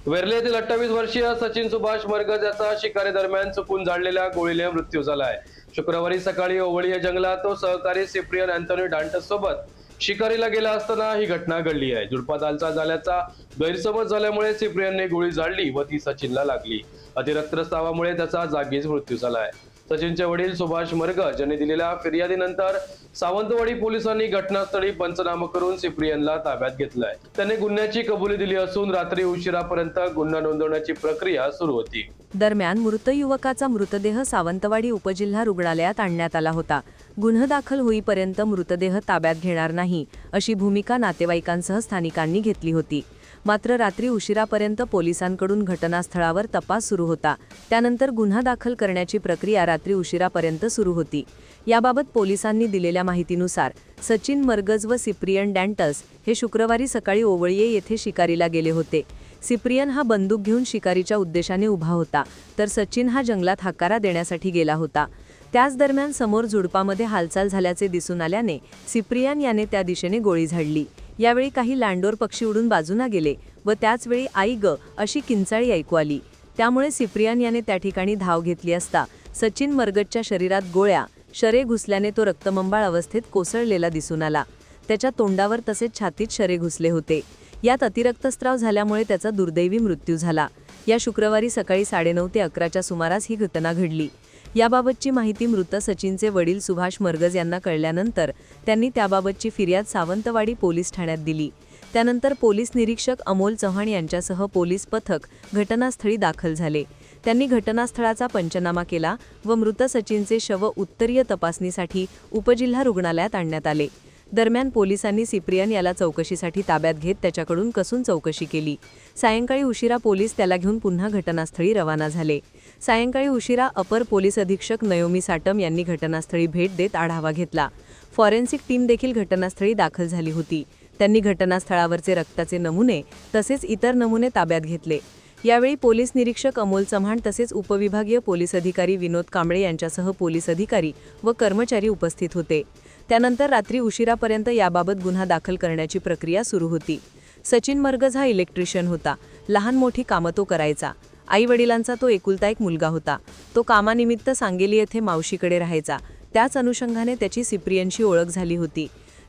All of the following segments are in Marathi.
वेर्ले येथील 28 वर्षीय सचिन सुभाष मरगज याचा शिकारी दरम्यान चुकून झालेल्या गोळीने मृत्यू झालाय। शुक्रवारी सकाळी ओवळीय जंगलात तो सहकारी सिप्रियन अँथोनी डांटस सोबत शिकारीला गेला असताना ही घटना घडली आहे। जुळपात हालचाल झाल्याचा गैरसमज झाल्यामुळे सिप्रियनने गोळी झाडली व ती सचिनला लागली। अतिरक्तस्रावामुळे त्याचा जागीच मृत्यू झालाय। सचिनचे वडील सुभाष मरगज यांनी दिलेल्या फिर्यादीनंतर सावंतवाडी पोलिसांनी घटनास्थळी पंचनामा करून सिप्रियनला ताब्यात घेतलंय। त्याने गुन्ह्याची कबुली दिली असून रात्री उशिरापर्यंत गुन्हा नोंदवण्याची प्रक्रिया सुरू होती। दरम्यान मृत युवकाचा मृतदेह सावंतवाडी उपजिल्हा रुग्णालयात आणण्यात आला होता। गुन्हा दाखल होईपर्यंत मृतदेह ताब्यात घेणार नाही अशी भूमिका नातेवाईकांसह स्थानिकांनी घेतली होती। मात्र रात्री उशिरापर्यंत पोलिसांकडून घटनास्थळावर तपास सुरू होता। त्यानंतर गुन्हा दाखल करण्याची प्रक्रिया रात्री उशिरापर्यंत सुरू होती। याबाबत पोलिसांनी दिलेल्या माहितीनुसार सचिन मरगज व सिप्रियन डँटस हे शुक्रवारी सकाळी ओवळीये येथे शिकारीला गेले होते। सिप्रियन हा बंदूक घेऊन शिकारीच्या उद्देशाने उभा होता, तर सचिन हा जंगलात हाकारा देण्यासाठी गेला होता। त्याच दरम्यान समोर झुडपामध्ये हालचाल झाल्याचे दिसून आल्याने सिप्रियन याने त्या दिशेने गोळी झाडली। यावेळी काही लांडोर पक्षी उडून बाजूला गेले व त्याचवेळी आई ग अशी किंचाळी ऐकू आली। त्यामुळे सिप्रियन याने त्या ठिकाणी धाव घेतली असता सचिन मरगजच्या शरीरात गोळ्या शरे घुसल्याने तो रक्तमंबाळ अवस्थेत कोसळलेला दिसून आला। त्याच्या तोंडावर तसेच छातीत शरे घुसले होते। यात अतिरक्तस्राव झाल्यामुळे त्याचा दुर्दैवी मृत्यू झाला। या शुक्रवारी सकाळी 9:30 ते 11च्या सुमारास ही घटना घडली। याबाबतची माहिती मृत सचिनचे वडील सुभाष मरगज यांना कळल्यानंतर त्यांनी त्याबाबतची फिर्याद सावंतवाडी पोलीस ठाण्यात दिली। त्यानंतर पोलीस निरीक्षक अमोल चव्हाण यांच्यासह पोलीस पथक घटनास्थळी दाखल झाले। त्यांनी घटनास्थळाचा पंचनामा केला व मृत सचिनचे शव उत्तरीय तपासणीसाठी उपजिल्हा रुग्णालयात आणण्यात आले। दरम्यान पोलिसांनी सिप्रियन याला चौकशीसाठी ताब्यात घेत त्याच्याकडून कसून चौकशी केली। सायंकाळी उशिरा पोलीस त्याला घेऊन पुन्हा घटनास्थळी रवाना झाले। सायंकाळी उशिरा अपर पोलीस अधीक्षक नयोमी साटम यांनी घटनास्थळी भेट देत आढावा घेतला। फॉरेन्सिक टीम देखील घटनास्थळी दाखल झाली होती। त्यांनी घटनास्थळावरचे रक्ताचे नमुने तसेच इतर नमुने ताब्यात घेतले। यावेळी पोलीस निरीक्षक अमोल चव्हाण तसेच उपविभागीय पोलीस अधिकारी विनोद कांबळे यांच्यासह पोलीस अधिकारी व कर्मचारी उपस्थित होते। त्यानंतर रात्री उशिरापर्यंत याबाबत गुन्हा दाखल करण्याची प्रक्रिया सुरू होती। सचिन मरगज हा इलेक्ट्रिशियन होता। लहान मोठी कामं तो करायचा। आई वडिलांचा तो एकुलता एक मुलगा होता। तो कामानिमित्त सांगली येथे मावशीकडे राहायचा। त्याच अनुषंगाने त्याची सिप्रियनशी ओळख झाली होती।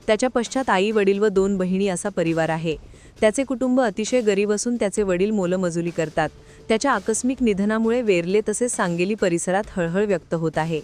त्याच्या पश्चात आई वडील व 2 बहिणी असा परिवार आहे। त्याचे कुटुंब अतिशय गरीब असून त्याचे वडील मोलमजुरी करतात। त्याच्या आकस्मिक निधनामुळे वेर्ले तसेच सांगली परिसरात हळहळ व्यक्त होत आहे।